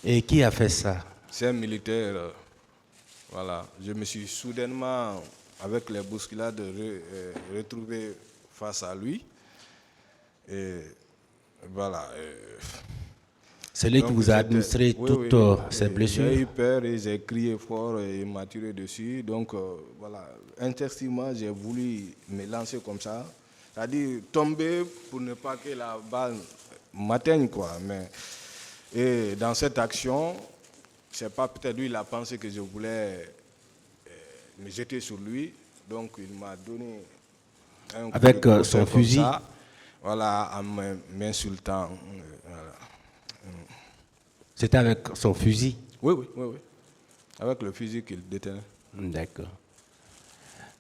Et qui a fait ça? C'est un militaire. Voilà. Je me suis soudainement, avec les bousculades, retrouvé face à lui. Et voilà. C'est lui qui vous a administré toutes ces blessures? J'ai eu peur et j'ai crié fort et il m'a tiré dessus. Donc voilà, instinctivement, j'ai voulu me lancer comme ça. C'est-à-dire tomber pour ne pas que la balle m'atteigne, quoi. Mais, et dans cette action, c'est pas peut-être lui, il a pensé que je voulais me jeter sur lui. Donc il m'a donné un coup avec de son comme fusil? ça, voilà, en m'insultant. Voilà. C'était avec son fusil? Oui. Avec le fusil qu'il détenait. D'accord.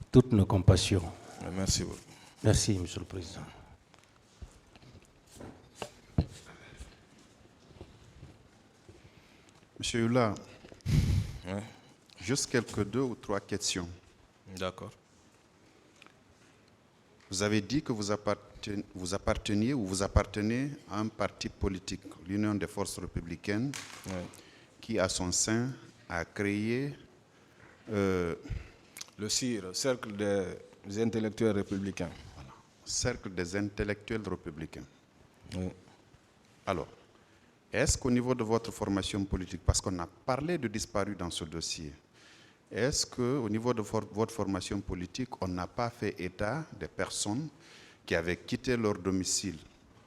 Toutes nos compassions. Merci beaucoup. Merci, Monsieur le Président. Monsieur Hula, juste quelques 2 ou 3 questions. D'accord. Vous avez dit que vous apparteniez ou vous appartenez à un parti politique, l'Union des forces républicaines, qui à son sein a créé le CIR, Cercle des intellectuels républicains. Voilà. Cercle des intellectuels républicains. Oui. Alors, est-ce qu'au niveau de votre formation politique, parce qu'on a parlé de disparus dans ce dossier, est-ce qu'au niveau de votre formation politique, on n'a pas fait état des personnes qui avaient quitté leur domicile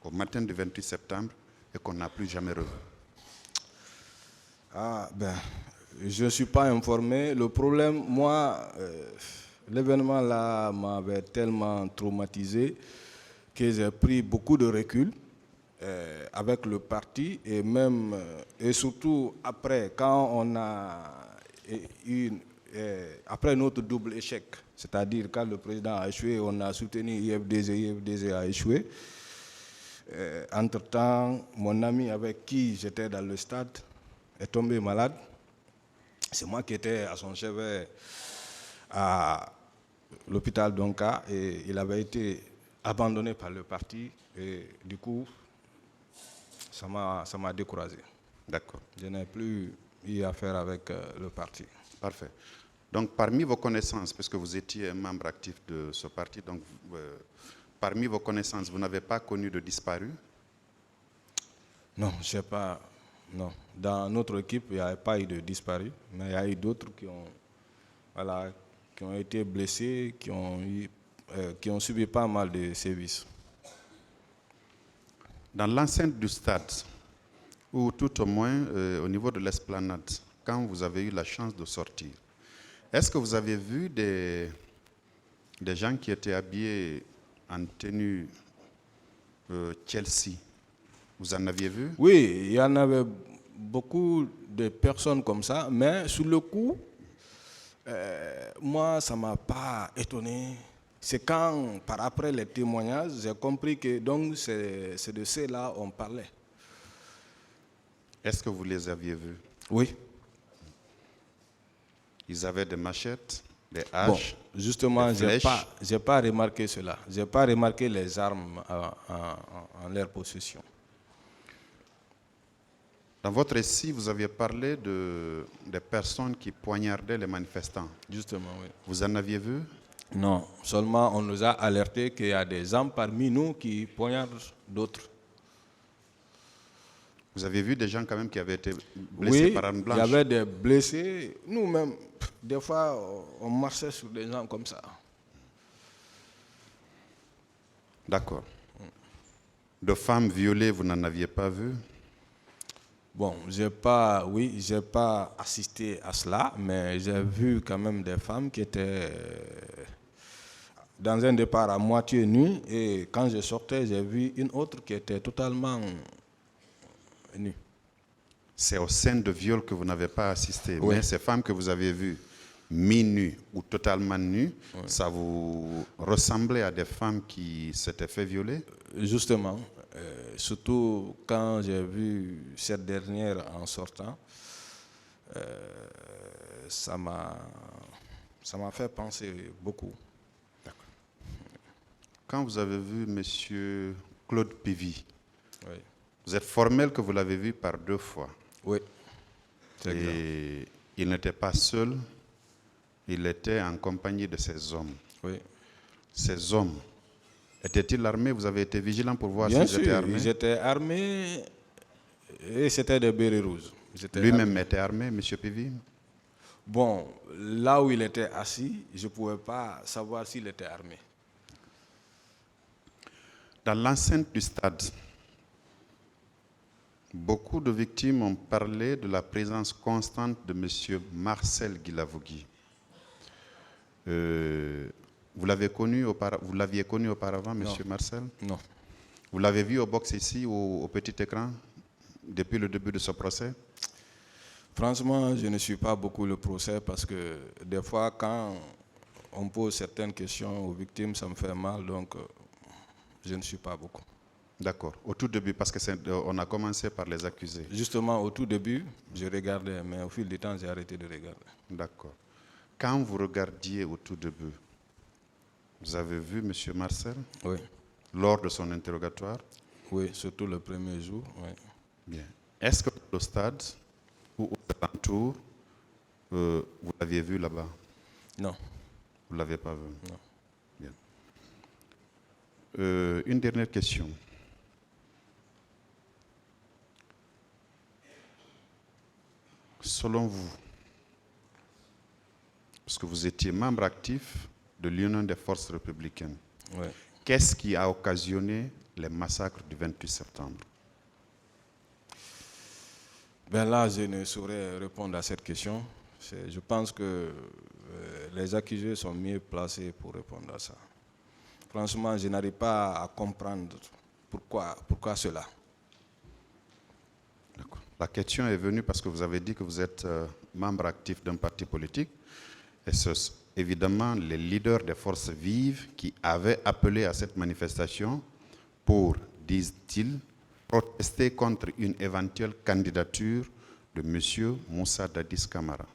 au matin du 28 septembre et qu'on n'a plus jamais revu? Ah, ben, je ne suis pas informé. Le problème, moi, l'événement là m'avait tellement traumatisé que j'ai pris beaucoup de recul avec le parti et même, et surtout après, quand on a eu, après notre double échec, c'est-à-dire quand le président a échoué, on a soutenu IFDZ a échoué. Entre-temps, mon ami avec qui j'étais dans le stade est tombé malade. C'est moi qui étais à son chevet à l'hôpital d'Onka et il avait été abandonné par le parti et du coup, ça m'a découragé. D'accord. Je n'ai plus eu affaire avec le parti. Parfait. Donc, parmi vos connaissances, puisque vous étiez un membre actif de ce parti, donc parmi vos connaissances, vous n'avez pas connu de disparus? Non, je sais pas. Non. Dans notre équipe, il n'y a pas eu de disparus, mais il y a eu d'autres qui ont été blessés, qui ont subi pas mal de sévices. Dans l'enceinte du stade, ou tout au moins au niveau de l'esplanade, quand vous avez eu la chance de sortir, est-ce que vous avez vu des gens qui étaient habillés en tenue Chelsea? Vous en aviez vu? Oui, il y en avait beaucoup de personnes comme ça, mais sur le coup, moi, ça ne m'a pas étonné. C'est quand, par après les témoignages, j'ai compris que donc c'est de ceux-là on parlait. Est-ce que vous les aviez vus? Oui. Ils avaient des machettes, des haches, bon, justement, des flèches. Je n'ai pas remarqué cela. Je n'ai pas remarqué les armes en leur possession. Dans votre récit, vous aviez parlé des personnes qui poignardaient les manifestants. Justement, oui. Vous en aviez vu? Non, seulement on nous a alerté qu'il y a des hommes parmi nous qui poignardent d'autres. Vous avez vu des gens quand même qui avaient été blessés par arme blanche? Oui, il y avait des blessés. Nous-mêmes, des fois, on marchait sur des gens comme ça. D'accord. De femmes violées, vous n'en aviez pas vu? Bon, j'ai pas assisté à cela, mais j'ai vu quand même des femmes qui étaient dans un départ à moitié nues et quand je sortais, j'ai vu une autre qui était totalement nue. C'est aux scènes de viol que vous n'avez pas assisté, oui. Mais ces femmes que vous avez vues mi-nues ou totalement nues, oui. Ça vous ressemblait à des femmes qui s'étaient fait violer? Justement. Surtout quand j'ai vu cette dernière en sortant, ça m'a fait penser beaucoup. Quand vous avez vu M. Claude Pévy, oui. Vous êtes formel que vous l'avez vu par 2 fois. Oui. C'est exact. Et il n'était pas seul, il était en compagnie de ses hommes. Oui. Ces hommes, étaient-ils armés? Vous avez été vigilant pour voir Bien s'ils sûr, étaient armés? ils étaient armés et c'était des bérets rouges. Ils étaient Lui-même armés. était armé, M. Pivi? Bon, là où il était assis, je ne pouvais pas savoir s'il était armé. Dans l'enceinte du stade, beaucoup de victimes ont parlé de la présence constante de M. Marcel Guilavogui. Vous l'aviez connu auparavant, M. Marcel? Non. Vous l'avez vu au box ici, au petit écran, depuis le début de ce procès? Franchement, je ne suis pas beaucoup le procès parce que des fois, quand on pose certaines questions aux victimes, ça me fait mal, donc je ne suis pas beaucoup. D'accord. Au tout début, parce qu'on a commencé par les accusés. Justement, au tout début, je regardais, mais au fil du temps, j'ai arrêté de regarder. D'accord. Quand vous regardiez au tout début, vous avez vu M. Marcel Oui, lors de son interrogatoire? oui, surtout le premier jour. Oui. Bien. Est-ce que au stade ou aux alentours, vous l'aviez vu là-bas? Non. Vous ne l'avez pas vu? Non. Bien. Une dernière question. Selon vous, parce que vous étiez membre actif de l'Union des forces républicaines, Oui. qu'est-ce qui a occasionné les massacres du 28 septembre? Ben là, je ne saurais répondre à cette question. Je pense que les accusés sont mieux placés pour répondre à ça. Franchement, je n'arrive pas à comprendre pourquoi cela. La question est venue parce que vous avez dit que vous êtes membre actif d'un parti politique. Et c'est évidemment les leaders des forces vives qui avaient appelé à cette manifestation pour, disent-ils, protester contre une éventuelle candidature de M. Moussa Dadis Camara.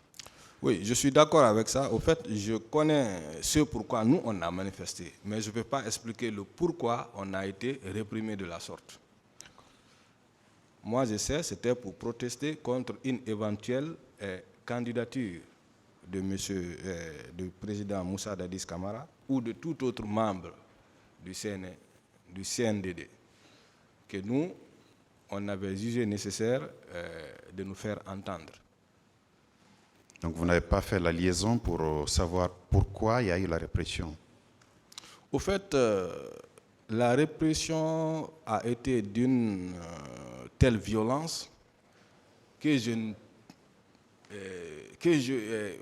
Oui, je suis d'accord avec ça. Au fait, je connais ce pourquoi nous, on a manifesté. Mais je ne peux pas expliquer le pourquoi on a été réprimé de la sorte. Moi, je sais, c'était pour protester contre une éventuelle candidature de du président Moussa Dadis Camara ou de tout autre membre du CNDD que nous, on avait jugé nécessaire de nous faire entendre. Donc vous n'avez pas fait la liaison pour savoir pourquoi il y a eu la répression? Au fait, la répression a été d'une telle violence que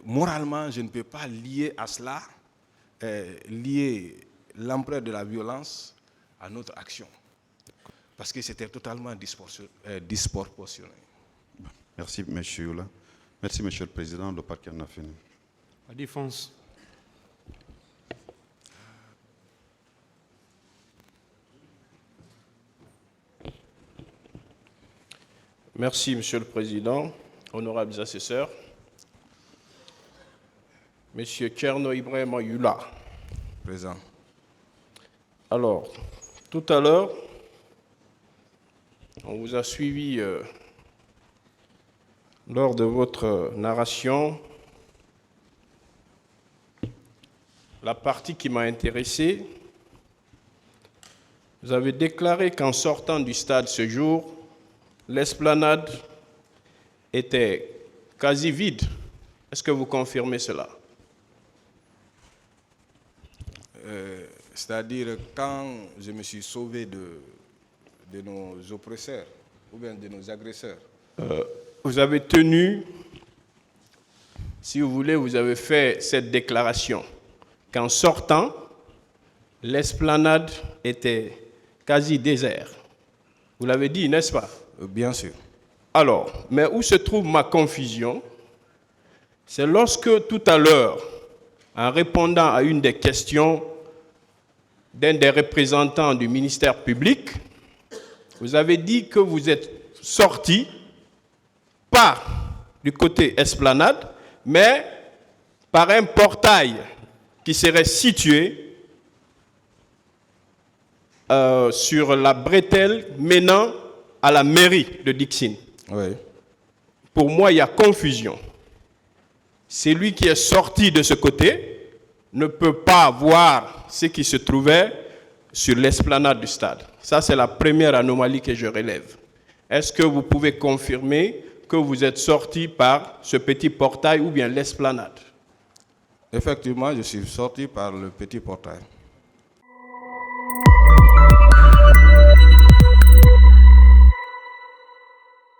moralement, je ne peux pas lier à cela, lier l'ampleur de la violence à notre action. Parce que c'était totalement disproportionné. Merci, M. Youla. Merci, M. le Président. Le parquet en a fini. La défense. Merci, Monsieur le Président, honorables assesseurs. Monsieur Kerno Ibrahima Youla. Présent. Alors, tout à l'heure, on vous a suivi lors de votre narration. La partie qui m'a intéressé, vous avez déclaré qu'en sortant du stade ce jour, l'esplanade était quasi vide. Est-ce que vous confirmez cela? C'est-à-dire, quand je me suis sauvé de nos oppresseurs ou bien de nos agresseurs. Vous avez tenu, si vous voulez, vous avez fait cette déclaration qu'en sortant, l'esplanade était quasi déserte. Vous l'avez dit, n'est-ce pas? Bien sûr. Alors, mais où se trouve ma confusion? C'est lorsque tout à l'heure, en répondant à une des questions d'un des représentants du ministère public, vous avez dit que vous êtes sorti, pas du côté esplanade, mais par un portail qui serait situé sur la bretelle menant à la mairie de Dixine. Oui. pour moi, il y a confusion. Celui qui est sorti de ce côté ne peut pas voir ce qui se trouvait sur l'esplanade du stade. Ça, c'est la première anomalie que je relève. Est-ce que vous pouvez confirmer que vous êtes sorti par ce petit portail ou bien l'esplanade? Effectivement, je suis sorti par le petit portail.